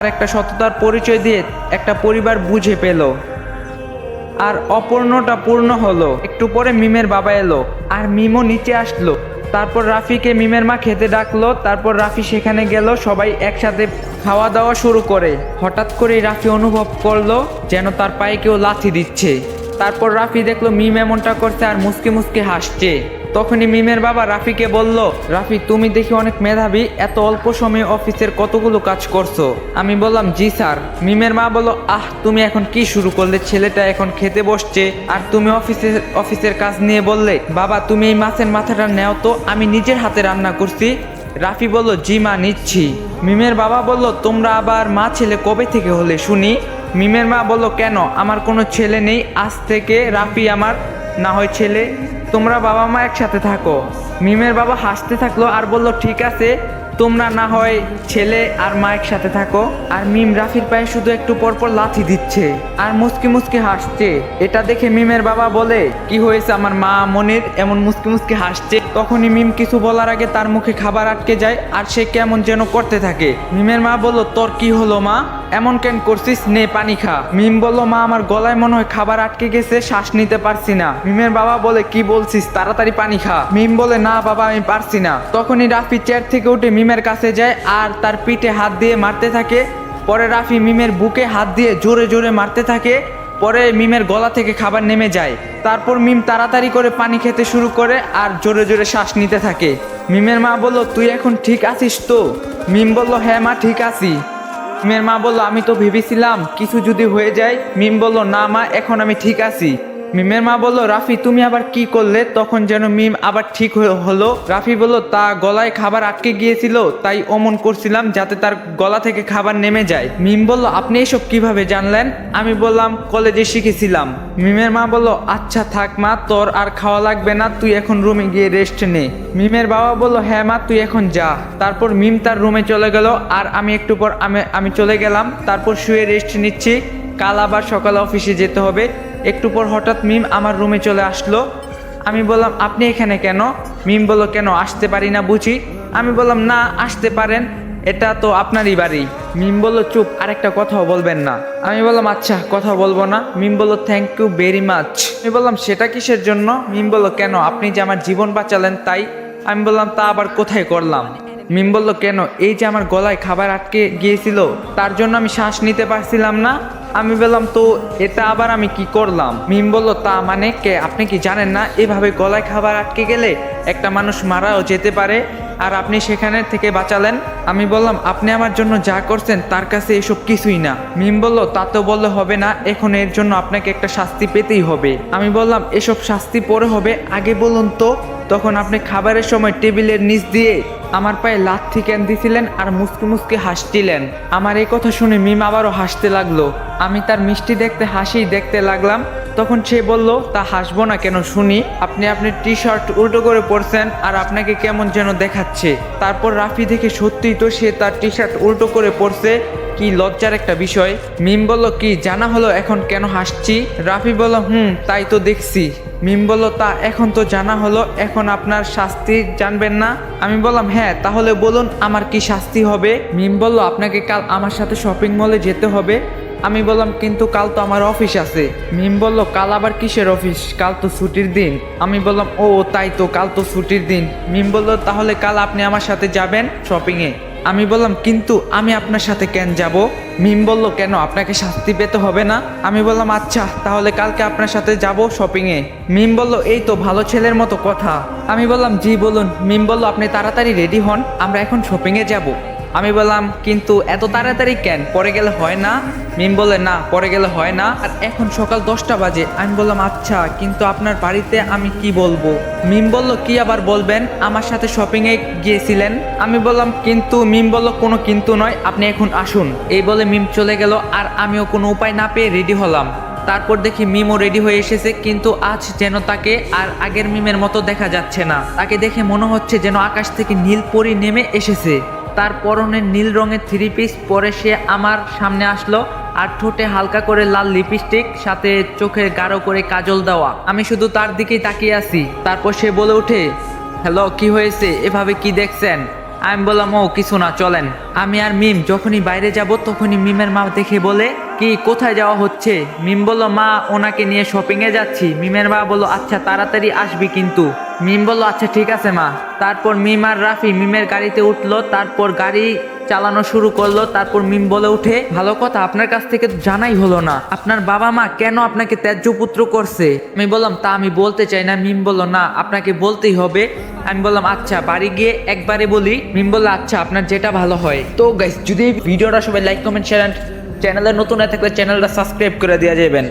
আর একটা সততার পরিচয় দিয়ে একটা পরিবার বুঝে পেল। আর অপূর্ণটা পূর্ণ হলো। একটু পরে মিমের বাবা এলো আর মিমও নিচে আসলো। তারপর রাফিকে মিমের মা খেতে ডাকলো। তারপর রাফি সেখানে গেল, সবাই একসাথে খাওয়া দাওয়া শুরু করে। হঠাৎ করে রাফি অনুভব করলো যেন তার পায়ে কেউ লাথি দিচ্ছে। তারপর রাফি দেখলো মিম এমনটা করছে আর মুসকি মুসকি হাসছে। তখনই মিমের বাবা রাফিকে বলল, রাফি তুমি দেখি অনেক মেধাবী, এত অল্প সময়ে অফিসের কতগুলো কাজ করছো। আমি বললাম জি স্যার। মিমের মা বলল, তুমি এখন কি শুরু করলে? ছেলেটা এখন খেতে বসছে আর তুমি অফিসের কাজ নিয়ে বললে। বাবা তুমি এই মাছের মাথাটা নেও তো, আমি নিজের হাতে রান্না করছি। রাফি বলল, জি মা নিচ্ছি। মিমের বাবা বলল, তোমরা আবার মা ছেলে কবে থেকে হলে শুনি? মিমের মা বলল, কেন, আমার কোনো ছেলে নেই, আজ থেকে রাফি আমার না হয় ছেলে, তোমরা বাবা মা একসাথে থাকো। মিমের বাবা হাসতে থাকলো আর বলল, ঠিক আছে, তোমরা না হয় ছেলে আর মা একসাথে থাকো। আর মিম রাফির পায়ে শুধু একটু পরপর লাথি দিচ্ছে আর মুসকি মুসকি হাসছে। এটা দেখে মিমের বাবা বলে, কি হয়েছে আমার মা মনির এমন মুসকি মুসকি হাসছে? তখনই মিম কিছু বলার আগে তার মুখে খাবার আটকে যায় আর সে কেমন যেন করতে থাকে। মিমের মা বলল, তোর কি হলো মা, এমন কেন করছিস, নে পানি খা। মিম বলল, মা আমার গলায় মনে হয় খাবার আটকে গেছে, শ্বাস নিতে পারছি না। মিমের বাবা বলে, কি বলছিস, তাড়াতাড়ি পানি খা। মিম বলে, না বাবা আমি পারছি না। তখনই রাফি চেয়ার থেকে উঠে মিমের কাছে যায় আর তার পিঠে হাত দিয়ে মারতে থাকে। পরে রাফি মিমের বুকে হাত দিয়ে জোরে জোরে মারতে থাকে। পরে মিমের গলা থেকে খাবার নেমে যায়। তারপর মিম তাড়াতাড়ি করে পানি খেতে শুরু করে আর জোরে জোরে শ্বাস নিতে থাকে। মিমের মা বলল, তুই এখন ঠিক আছিস তো? মিম বলল, হ্যাঁ মা ঠিক আছি। মিমের মা বলল, আমি তো ভেবেছিলাম কিছু যদি হয়ে যায়। মিম বলল, না মা এখন আমি ঠিক আছি। মিমের মা বলল, রাফি তুমি আবার কি করলে? তখন যেন মিম আবার ঠিক হলো। রাফি বলল, তা গলায় খাবার আটকে গিয়েছিল, তাই অমন করছিলাম যাতে তার গলা থেকে খাবার নেমে যায়। মিম বলল, আপনি এসব কিভাবে জানলেন? আমি বললাম, কলেজে শিখেছিলাম। মিমের মা বলল, আচ্ছা থাক মা, তোর আর খাওয়া লাগবে না, তুই এখন রুমে গিয়ে রেস্ট নে। মিমের বাবা বলল, হ্যাঁ মা তুই এখন যা। তারপর মিম তার রুমে চলে গেল আর আমি একটু পর আমি চলে গেলাম। তারপর শুয়ে রেস্ট নিচ্ছি, কাল আবার সকালে অফিসে যেতে হবে। একটু পর হঠাৎ মিম আমার রুমে চলে আসলো। আমি বললাম, আপনি এখানে কেন? মিম বলল, কেন আসতে পারি না বুঝি? আমি বললাম, না আসতে পারেন, এটা তো আপনারই বাড়ি। মিম বলল, চুপ, আরেকটা কথাও বলবেন না। আমি বললাম, আচ্ছা কথা বলবো না। মিম বলল, থ্যাংক ইউ ভেরি মাচ। আমি বললাম, সেটা কিসের জন্য? মিম বলল, কেন, আপনি যে আমার জীবন বাঁচালেন তাই। আমি বললাম, তা আবার কোথায় করলাম? মিম বলল, কেন, এই যে আমার গলায় খাবার আটকে গিয়েছিল তার জন্য আমি শ্বাস নিতে পারছিলাম না। আমি বললাম, তো এটা আবার আমি কি করলাম? মিম বলল, তা মানে কে, আপনি কি জানেন না এভাবে গলায় খাবার আটকে গেলে একটা মানুষ মারাও যেতে পারে, আর আপনি সেখানে থেকে বাঁচালেন। আমি বললাম, আপনি আমার জন্য যা করছেন তার কাছে এসব কিছুই না। মিম বলল, তা তো বললে হবে না, এখন এর জন্য আপনাকে একটা শাস্তি পেতেই হবে। আমি বললাম, এসব শাস্তি পরে হবে, আগে বলুন তো। তখন আপনি খাবারের সময় টেবিলের নিচ দিয়ে আমার পায়ে লাথি কেন দিছিলেন আর মুসকি মুসকি হাসছিলেন? আমার এই কথা শুনে মিম আবারও হাসতে লাগলো। আমি তার মিষ্টি দেখতে হাসি দেখতে লাগলাম। তখন সে বলল, তা হাসবো না কেন শুনি? আপনি আপনার টি শার্ট উল্টো করে পরছেন আর আপনাকে কেমন যেন দেখাচ্ছে। তারপর রাফি দেখে সত্যিই তো সে তার টি শার্ট উল্টো করে পরছে, কি লজ্জার একটা বিষয়। মিম বলল, কি জানা হলো এখন কেন হাসছি? রাফি বলল, তাই তো দেখছি। মিম বলল, তা এখন তো জানা হলো, এখন আপনার শাস্তি জানবেন না? আমি বললাম, হ্যাঁ তাহলে বলুন আমার কি শাস্তি হবে? মিম বলল, আপনাকে কাল আমার সাথে শপিং মলে যেতে হবে। আমি বললাম, কিন্তু কাল তো আমার অফিস আছে। মিম বলল, কাল আবার কিসের অফিস? কাল তো ছুটির দিন। আমি বললাম, ও তাই তো, কাল তো ছুটির দিন। মিম বলল, তাহলে কাল আপনি আমার সাথে যাবেন শপিংয়ে। আমি বললাম, কিন্তু আমি আপনার সাথে কেন যাব? মিম বলল, কেন, আপনাকে শাস্তি পেতে হবে না? আমি বললাম, আচ্ছা তাহলে কালকে আপনার সাথে যাব শপিংয়ে। মিম বলল, এই তো ভালো ছেলের মতো কথা। আমি বললাম, জি বলুন। মিম বলল, আপনি তাড়াতাড়ি রেডি হন, আমরা এখন শপিংয়ে যাব। আমি বললাম, কিন্তু এত তাড়াতাড়ি কেন, পরে গেলে হয় না? মিম বলে, না পরে গেলে হয় না, আর এখন সকাল 10টা বাজে। আমি বললাম, আচ্ছা কিন্তু আপনার বাড়িতে আমি কি বলবো? মিম বলল, কি আবার বলবেন, আমার সাথে শপিংয়ে গিয়েছিলেন। আমি বললাম, কিন্তু। মিম বলল, কোনো কিন্তু নয়, আপনি এখন আসুন। এই বলে মিম চলে গেল আর আমিও কোনো উপায় না পেয়ে রেডি হলাম। তারপর দেখি মিমও রেডি হয়ে এসেছে, কিন্তু আজ যেন তাকে আর আগের মিমের মতো দেখা যাচ্ছে না। তাকে দেখে মনে হচ্ছে যেন আকাশ থেকে নীল পরি নেমে এসেছে। তার পরনে নীল রঙের থ্রি পিস পরে সে আমার সামনে আসলো আর ঠোঁটে হালকা করে লাল লিপস্টিক, সাথে চোখে গাঢ় করে কাজল দেওয়া। আমি শুধু তার দিকেই তাকিয়ে আছি। তারপর সে বলে ওঠে, হ্যালো কি হয়েছে, এভাবে কি দেখছেন? আমি বললাম ও কিছু না, চলেন। আমি আর মিম যখনই বাইরে যাব তখনই মিমের মা দেখে বলে, কি কোথায় যাওয়া হচ্ছে? মিম বলল, মা ওনাকে নিয়ে শপিং এ যাচ্ছি। মিমের মা বলল, আচ্ছা তাড়াতাড়ি আসবি কিন্তু। মিম বলল, আচ্ছা ঠিক আছে মা। তারপর মিম আর রাফি মিমের গাড়িতে উঠলো, তারপর গাড়ি চালানো শুরু করলো। তারপর মিম বলে উঠে, ভালো কথা, আপনার কাছ থেকে তো জানাই হলো না আপনার বাবা মা কেন আপনাকে ত্যায্য পুত্র করছে। আমি বললাম, তা আমি বলতে চাই না। মিম বলল, না আপনাকে বলতেই হবে। আমি বললাম, আচ্ছা বাড়ি গিয়ে একবারে বলি। মিম বলল, আচ্ছা আপনার যেটা ভালো হয়। তো গাইস, যদি ভিডিওটা সবাই লাইক কমেন্ট শেয়ার, চ্যানেলে নতুন হয়ে থাকলে চ্যানেলটা সাবস্ক্রাইব করে দেওয়া যাবেন।